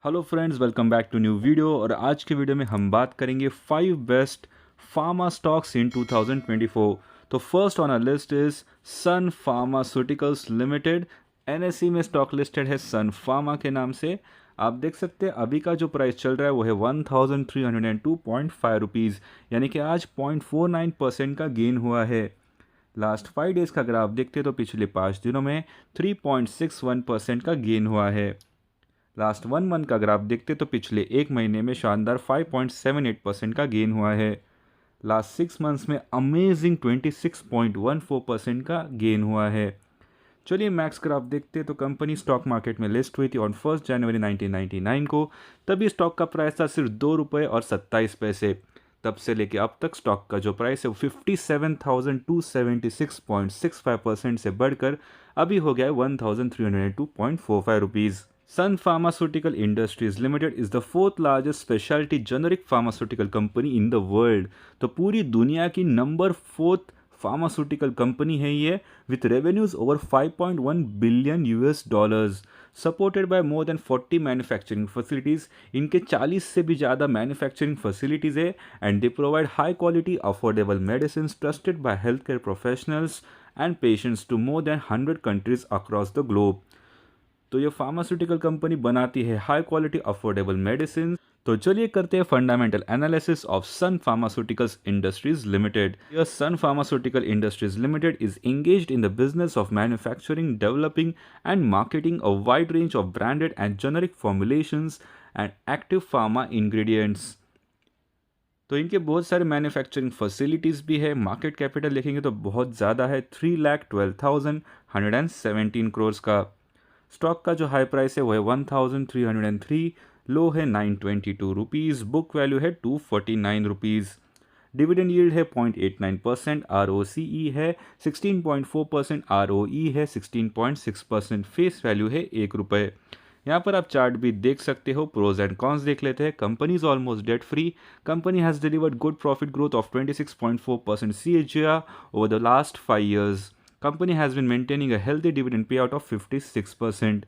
Hello friends, welcome back to new video. और आज के वीडियो में हम बात करेंगे 5 बेस्ट फार्मा स्टॉक्स इन 2024। तो first on a list is Sun Pharmaceuticals Limited. NSE में स्टॉक लिस्टेड है सन फार्मा के नाम से। आप देख सकते हैं अभी का जो प्राइस चल रहा है वो है 1302.5 रुपीज़, यानी कि आज 0.49% का गेन हुआ है। लास्ट 5 डेज़ का अगर आप देखते हैं तो पिछले 5 दिनों में 3.61% का गेन हुआ है। लास्ट 1 मंथ का अगर आप देखते तो पिछले एक महीने में शानदार 5.78% का गेन हुआ है। लास्ट 6 मंथ्स में अमेजिंग 26.14% का गेन हुआ है। चलिए मैक्स अगर आप देखते हैं तो कंपनी स्टॉक मार्केट में लिस्ट हुई थी ऑन 1 जनवरी 1999 को। तभी स्टॉक का प्राइस था सिर्फ ₹2.27। तब से लेके अब तक स्टॉक का जो प्राइस है वो 57,276.65% से बढ़कर अभी हो गया है 1302.45 rupees. Sun Pharmaceutical Industries Limited is the fourth largest specialty generic pharmaceutical company in the world। तो पूरी दुनिया की नंबर 4th फार्मास्यूटिकल कंपनी है ये, with revenues over 5.1 billion US dollars, supported by more than 40 manufacturing facilities. इनके 40 से भी ज़्यादा मैन्युफैक्चरिंग फैसिलिटीज़ है and they provide high quality affordable medicine trusted by health care professionals and patients to more than 100 countries across the globe. तो ये pharmaceutical company बनाती है high quality affordable medicine. तो चलिए करते हैं fundamental analysis of Sun Pharmaceuticals Industries Limited. यह Sun Pharmaceutical Industries Limited is engaged in the business of manufacturing, developing and marketing a wide range of branded and generic formulations and active pharma ingredients। तो इनके बहुत सारे manufacturing facilities भी है। Market capital देखेंगे तो बहुत ज़्यादा है, 3,12,117 करोड़ का। स्टॉक का जो हाई प्राइस है वो है 1303, लो है 922 रुपीज़, बुक वैल्यू है 249 रुपीज़। डिविडेंड यील्ड है 0.89%, ROCE है 16.4%, ROE है 16.6%, फेस वैल्यू है ₹1। यहाँ पर आप चार्ट भी देख सकते हो। प्रोज एंड कॉन्स देख लेते हैं। Company is almost debt free. Company has delivered good profit growth of 26.4% CAGR over the last 5 years. Company has been maintaining a healthy dividend payout of 56%.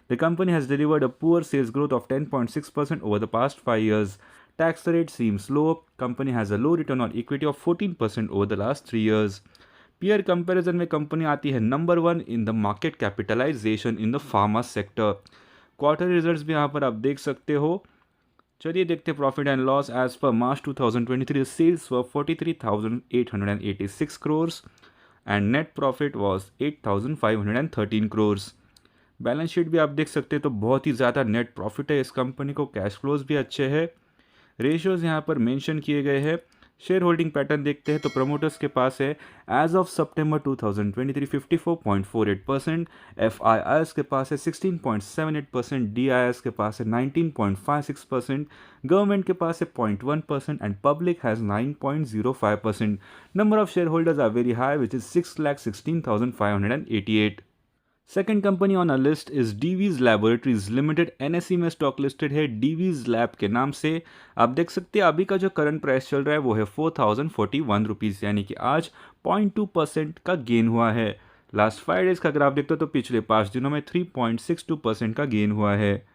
The company has delivered a poor sales growth of 10.6% over the past 5 years. Tax rate seems low. Company has a low return on equity of 14% over the last 3 years. Peer comparison में company आती है number 1 in the market capitalisation in the pharma sector. Quarter results भी यहाँ पर आप देख सकते हो। चलिए देखते हैं profit and loss. As per March 2023 sales were 43,886 crore and net profit was 8,513 crore. Balance sheet भी आप देख सकते हैं तो बहुत ही ज़्यादा नेट प्रॉफिट है इस कंपनी को। कैश फ्लोज भी अच्छे हैं। रेशियोज़ यहाँ पर मेंशन किए गए हैं। शेयर होल्डिंग पैटर्न देखते हैं तो प्रमोटर्स के पास है एज ऑफ सितंबर 2023 54.48%, FIIs के पास है 16.78%, DIS के पास है 19.56%, गवर्नमेंट के पास है 0.1% and public has 9.05%। Number of share holders are very high which is 6,16,588। Second company on a list is Divi's Laboratories Limited. NSE में स्टॉक लिस्टेड है डीवीज लैब के नाम से। आप देख सकते हैं अभी का जो करंट प्राइस चल रहा है वो है 4,041 रुपीज़, यानी कि आज 0.2% का गेन हुआ है। लास्ट 5 डेज़ का अगर आप देखते हो तो पिछले 5 दिनों में 3.62% का गेन हुआ है।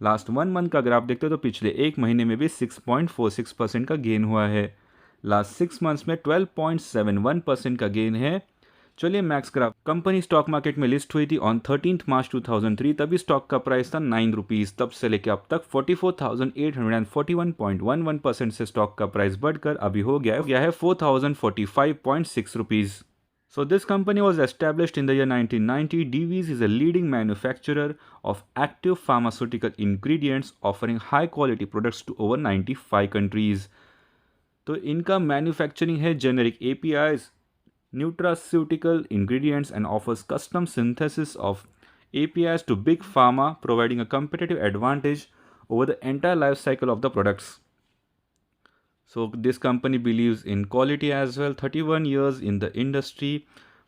लास्ट 1 मंथ का अगर आप देखते हो तो पिछले एक महीने में भी 6.46% का गेन हुआ है। लास्ट 6 मंथ्स में 12.71% का गेन है। चलिए max craft company stock market में लिस्ट हुई थी ऑन 13 मार्च 2003। तभी स्टॉक का प्राइस था 9 रुपीज़। तब से लेकर अब तक 44,841.11% से स्टॉक का प्राइस बढ़कर अभी हो गया है 4,045.6 rupees. So this company was established in the year 1990. DV's is a leading manufacturer of active pharmaceutical ingredients offering high quality products to over 95 countries. तो इनका मैन्युफैक्चरिंग है generic APIs, nutraceutical ingredients and offers custom synthesis of APIs to big pharma, providing a competitive advantage over the entire life cycle of the products. So this company believes in quality as well. 31 years in the industry,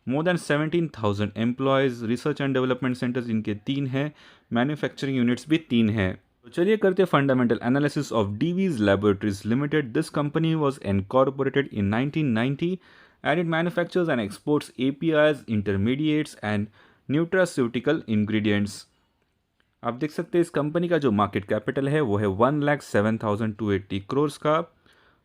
more than 17,000 employees, research and development centers इनके 3 हैं, manufacturing units भी 3 हैं। तो चलिए करते हैं fundamental analysis of Divi's Laboratories limited. This company was incorporated in 1990 and it manufactures and exports APIs, intermediates and nutraceutical ingredients. आप देख सकते हैं इस कंपनी का जो मार्केट कैपिटल है वो है 1,07,280 करोड़ का।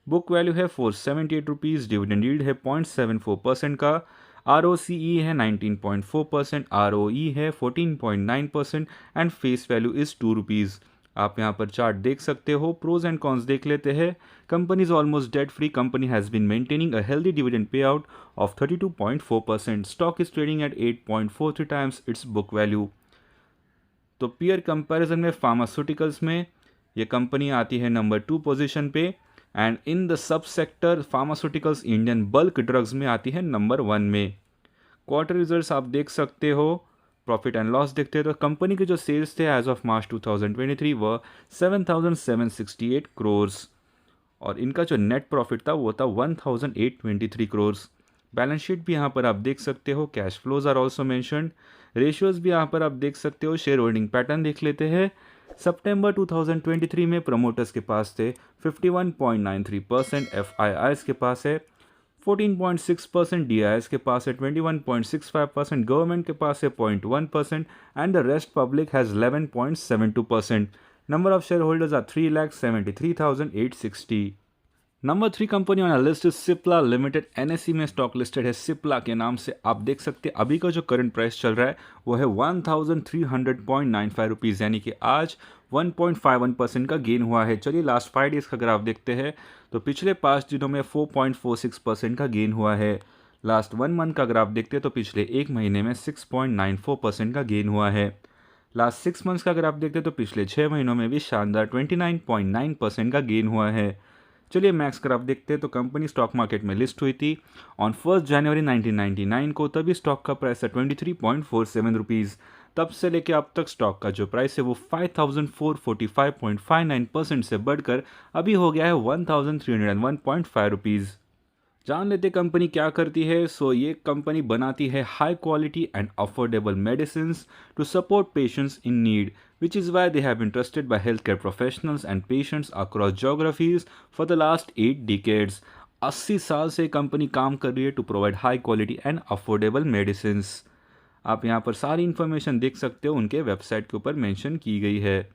बुक वैल्यू है 478 रुपीज़। डिविडेंड यील्ड है 0.74% का। ROCE है 19.4%। ROE है 14.9% and face value is 2 rupees. आप यहाँ पर चार्ट देख सकते हो। प्रोज एंड कॉन्स देख लेते हैं। Company is almost debt free. Company has been maintaining a healthy dividend pay out of 32.4%। Stock is trading at 8.43 times its book value. तो पीयर कंपैरिजन में फार्मास्यूटिकल्स में ये कंपनी आती है नंबर 2 पोजीशन पे and in the sub sector pharmaceuticals Indian bulk drugs में आती है नंबर 1 में। क्वार्टर रिजल्ट्स आप देख सकते हो। प्रॉफिट एंड लॉस देखते हैं तो कंपनी के जो सेल्स थे एज ऑफ मार्च 2023 वह 7,768 करोड़ और इनका जो नेट प्रॉफिट था वो था 1,823 करोड़। बैलेंस शीट भी यहाँ पर आप देख सकते हो। Cash flows are also mentioned. Ratios भी यहाँ पर आप देख सकते हो। शेयर होल्डिंग पैटर्न देख लेते हैं। सितंबर 2023 में प्रमोटर्स के पास थे 51.93%। FIIs के पास है 14.6%। DIs के पास है 21.65%। गवर्नमेंट के पास है 0.1% and the rest public has 11.72%। Number of share holders are 3,73,860। Number 3 company on list is Cipla Limited. NSE में स्टॉक लिस्टेड है सिप्ला के नाम से। आप देख सकते हैं अभी का जो करंट प्राइस चल रहा है वो है 1,300.95 रुपीज़, यानी कि आज 1.51% का गेन हुआ है। चलिए लास्ट 5 डेज़ का अगर आप देखते हैं तो पिछले 5 दिनों में 4.46% का गेन हुआ है। लास्ट 1 मंथ का अगर आप देखते हैं तो पिछले 1 महीने में 6.94% का गेन हुआ है। लास्ट 6 मंथ्स का अगर आप देखते हैं तो पिछले 6 महीनों में भी शानदार 29.9% का गेन हुआ है। चलिए मैक्स ग्राफ देखते हैं तो कंपनी स्टॉक मार्केट में लिस्ट हुई थी ऑन 1 जनवरी 1999 को। तभी स्टॉक का प्राइस है 23.47 रुपीज़। तब से लेके अब तक स्टॉक का जो प्राइस है वो 5,445.59% से बढ़कर अभी हो गया है 1,301.5 रुपीज़। जान लेते कंपनी क्या करती है। सो ये कंपनी बनाती है high quality and affordable medicines to support patients in need, which is why they have been trusted by healthcare professionals and patients across geographies for the last 8 decades. 80 साल से कंपनी काम कर रही है to provide high quality and affordable medicines. आप यहाँ पर सारी इन्फॉर्मेशन देख सकते हो, उनके वेबसाइट के ऊपर मेंशन की गई है।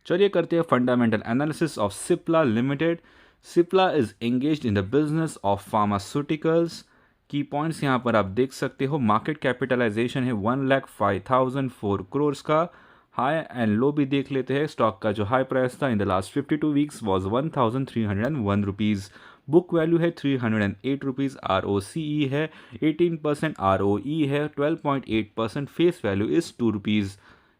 चलिए करते हैं fundamental analysis of Cipla limited. Cipla is engaged in the business of pharmaceuticals. की पॉइंट्स यहाँ पर आप देख सकते हो। मार्केट कैपिटलाइजेशन है 1,05,004 करोड़ का। हाई एंड लो भी देख लेते हैं। स्टॉक का जो हाई प्राइस था in the last 52 weeks was 1,301 rupees. Book value है 308 रुपीज़। ROCE है 18%। ROE है 12.8%। Face value is 2 rupees.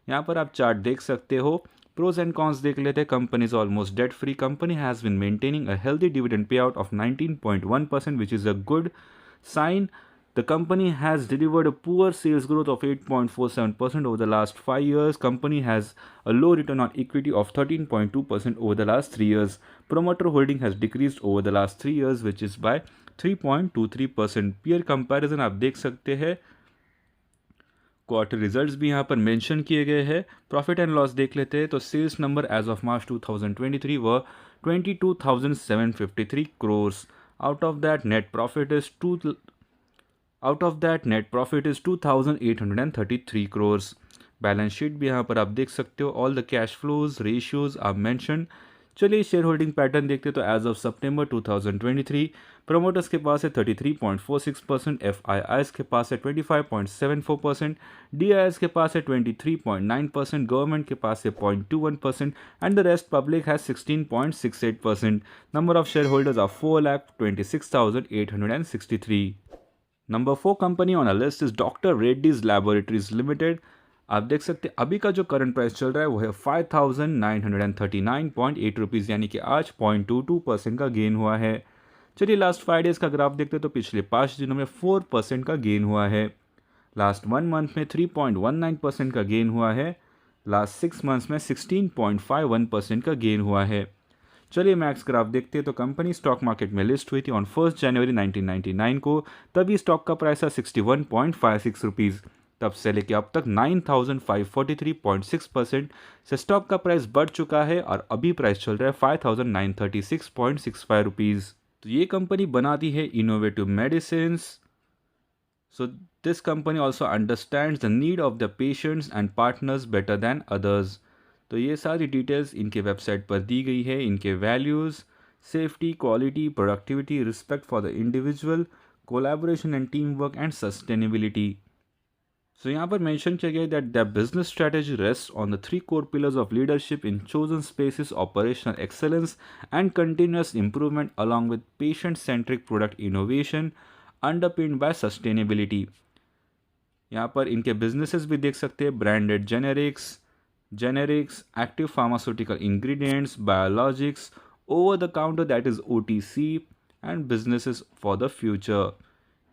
यहाँ पर आप चार्ट देख सकते हो। प्रोज एंड कॉन्स देख लेते हैं। Company is almost debt free. Company has been maintaining a healthy dividend pay out of 19.1%, which is a good sign. The company has delivered a poor sales growth of 8.47% over the last 5 years. Company has a low return on equity of 13.2% over the last 3 years. Promoter holding has decreased over the last 3 years, which is by 3.23%. Peer comparison आप देख सकते हैं। Quarter results भी यहाँ पर mention किए गए हैं। प्रॉफिट एंड लॉस देख लेते हैं तो sales number as of March 2023 were 22,753 crore. Out of that, net profit is 2,833 crores. Balance sheet भी यहाँ पर आप देख सकते हो। All the cash flows ratios are mention. चलिए शेयर होल्डिंग पैटर्न देखते हैं तो एज ऑफ सितंबर 2023 प्रमोटर्स के पास है 33.46%। FIIs के पास है 25.74%। DIs के पास है 23.9%। गवर्नमेंट के पास है 0.21% and the rest public has 16.68%। Number of share holders are 4,26,863। Number 4 company on a list is doctor Reddy's Laboratories Limited. आप देख सकते हैं अभी का जो करंट प्राइस चल रहा है वो है 5,939.8 रुपीज़, यानी कि आज 0.22% का गेन हुआ है। चलिए लास्ट 5 डेज़ का ग्राफ देखते हैं तो पिछले 5 दिनों में 4% का गेन हुआ है। लास्ट 1 मंथ में 3.19% का गेन हुआ है। लास्ट 6 मंथ्स में 16.51% का गेन हुआ है। चलिए मैक्स ग्राफ देखते हैं तो कंपनी स्टॉक मार्केट में लिस्ट हुई थी ऑन 1 जनवरी 1999 को। तभी स्टॉक का प्राइस था 61.56 रुपीज़। तब से लेके अब तक 9,543.6% से स्टॉक का प्राइस बढ़ चुका है और अभी प्राइस चल रहा है 5,936.65 रुपीज़। तो ये कंपनी बनाती है innovative medicines. So This company also understands the need of the patients and partners better than others. तो ये सारी डिटेल्स इनके वेबसाइट पर दी गई है, इनके values, safety, quality, productivity, respect for the individual, collaboration and team work and sustainability. So यहाँ पर मेंशन किया गया that their business strategy rests on the three core pillars of leadership in chosen spaces, operational excellence, and continuous improvement, along with patient-centric product innovation underpinned by sustainability. यहाँ पर इनके businesses भी देख सकते हैं, branded generics, active pharmaceutical ingredients, biologics, over the counter that is OTC, and businesses for the future.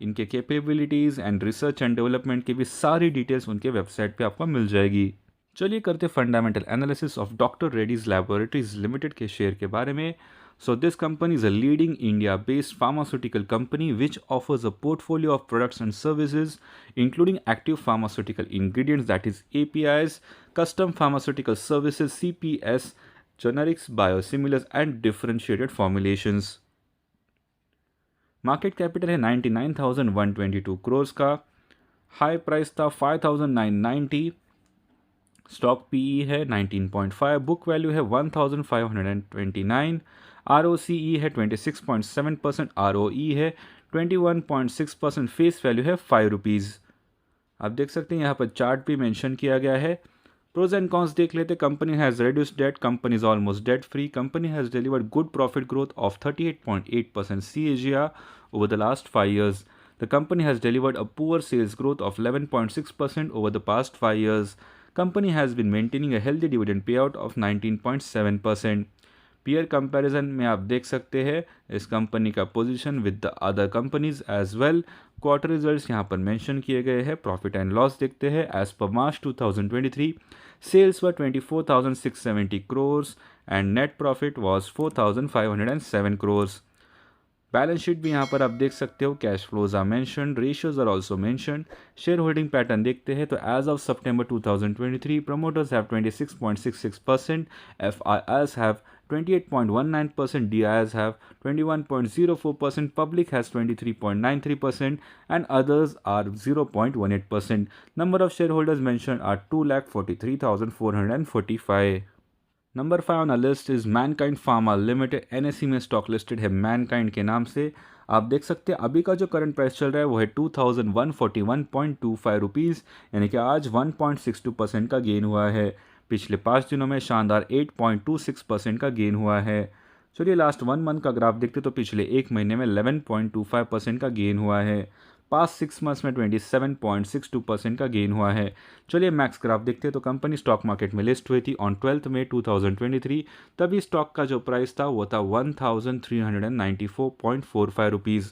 इनके capabilities and research and development की भी सारी डिटेल्स उनके वेबसाइट पे आपको मिल जाएगी. चलिए करते fundamental analysis of doctor Reddy's Laboratories limited के शेयर के बारे में. So this company is a leading India-based pharmaceutical company which offers a portfolio of products and services including active pharmaceutical ingredients, that is APIs, custom pharmaceutical services CPS, generics, biosimilars and differentiated formulations. Market capital है 99,122 करोड़ का. High price था 5,990. Stock PE है 19.5. Book value है 1,529. ROCE है 26.7%. ROE है 21.6%. Face value है 5 rupees. आप देख सकते हैं यहाँ पर चार्ट भी मेंशन किया गया है. प्रोज एंड कॉन्स देख लेते. Company has reduced debt. Company is almost debt free. Company has delivered good profit growth of 38.8% CAGR over the last 5 years. The company has delivered a poor sales growth of 11.6% over the past 5 years. Company has been maintaining a healthy dividend payout of 19.7%. Peer comparison में आप देख सकते हैं इस company का position with the other companies as well. Quarter results यहाँ पर mention किए गए हैं. प्रॉफिट एंड लॉस देखते हैं. As per March 2023 sales were 24,670 crore and net profit was 4,507 crore. Balance sheet भी यहाँ पर आप देख सकते हो. Cash flows are mention, ratios are also mention. Share holding pattern देखते हैं तो as of September 2023 promoters have 26.66%, FIIs have 28.19%, DIIs have 21.04%, public has 23.93%, and others are 0.18%. Number of shareholders mentioned are 2,43,445. Number 5 on a list is Mankind Pharma limited. NSE में stock listed है Mankind के नाम से. आप देख सकते हैं अभी का जो करंट प्राइस चल रहा है वो है 2,141.25 रुपीज़, यानी कि आज 1.62% का गेन हुआ है. पिछले 5 दिनों में शानदार 8.26% का गेन हुआ है. चलिए लास्ट 1 मंथ का ग्राफ देखते तो पिछले एक महीने में 11.25% का गेन हुआ है. पास्ट 6 मंथ्स में 27.62% का गेन हुआ है. चलिए मैक्स ग्राफ देखते तो कंपनी स्टॉक मार्केट में लिस्ट हुई थी ऑन 12 मई 2023. तभी स्टॉक का जो प्राइस था वो था 1,394.45 रुपीज़.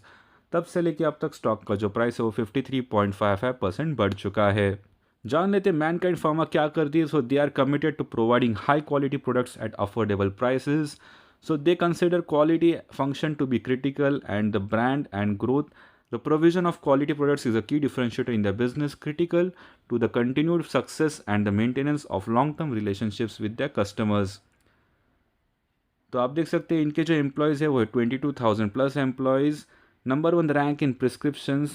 तब से लेके अब तक स्टॉक का जो प्राइस है वो 53.55% बढ़ चुका है. जान लेते मैनकाइंड फार्मा क्या करती है. So they are committed to providing high quality products at affordable prices. So they consider quality function to be critical and the brand and growth. The provision of quality products is a key differentiator in their business, critical to the continued success and the maintenance of long-term relationships with their customers. तो आप देख सकते हैं इनके जो employees है वो 22,000 plus employees. Number 1 rank in prescriptions.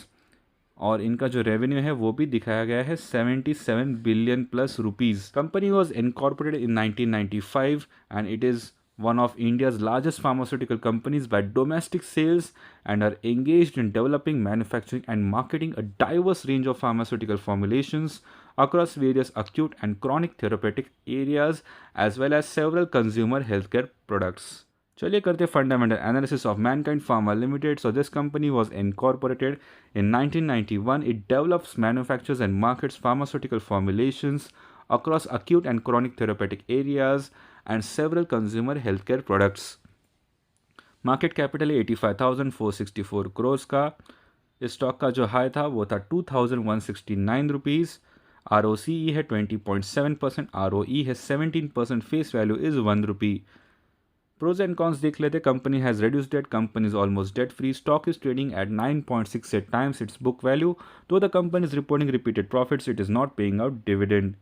और इनका जो रेवेन्यू है वो भी दिखाया गया है 77 billion plus rupees. Company was incorporated in 1995 and it is one of India's largest pharmaceutical companies by domestic sales and are engaged in developing, manufacturing and marketing a diverse range of pharmaceutical formulations across various acute and chronic therapeutic areas as well as several consumer healthcare products. चलिए करते fundamental analysis of Mankind Pharma Limited. So this company was incorporated in 1991. It develops, manufactures and markets pharmaceutical formulations across acute and chronic therapeutic areas and several consumer healthcare products. Market capital है 85,464 करोड़ का. Stock का जो high था वो था 2,169 rupees. ROCE है 20.7%, ROE है 17%, face value is 1 rupee. Pros and cons देख लेते. Company has reduced debt. Company is almost debt free. Stock is trading at 9.68 times its book value. Though the company is reporting repeated profits, it is not paying out dividend.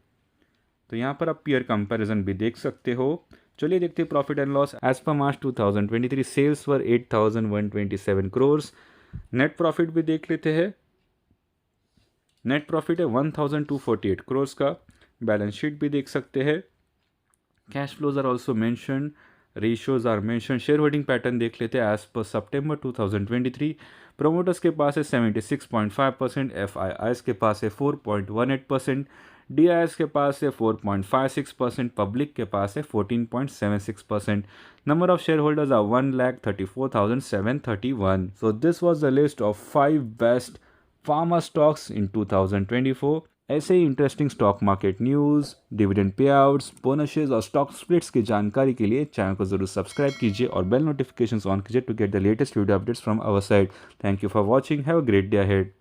तो यहाँ पर आप peer comparison भी देख सकते हो. चलिए देखते हैं profit and loss. As per March 2023 sales were 8,127 crore. Net profit भी देख लेते हैं. नेट प्रॉफिट है 1248 करोड़ का। बैलेंस शीट भी देख सकते हैं। Cash flows are also mentioned, ratios are mentioned. Share holding pattern देख लेते हैं। एज पर सितंबर 2023 प्रोमोटर्स के पास है 76.5%, एफ के पास है 4.18%, DIS के पास है 4.56%, पब्लिक के पास है 14.76%। Number of share holders are 1,34,731। So this was the list of 5 best pharma stocks in 2024। ऐसे ही interesting stock market news, dividend pay outs, bonuses और स्टॉक स्प्लिट्स की जानकारी के लिए चैनल को जरूर सब्सक्राइब कीजिए और बेल नोटिफिकेशंस ऑन कीजिए to get the latest video updates from our side. Thank you for watching. Have a great day ahead.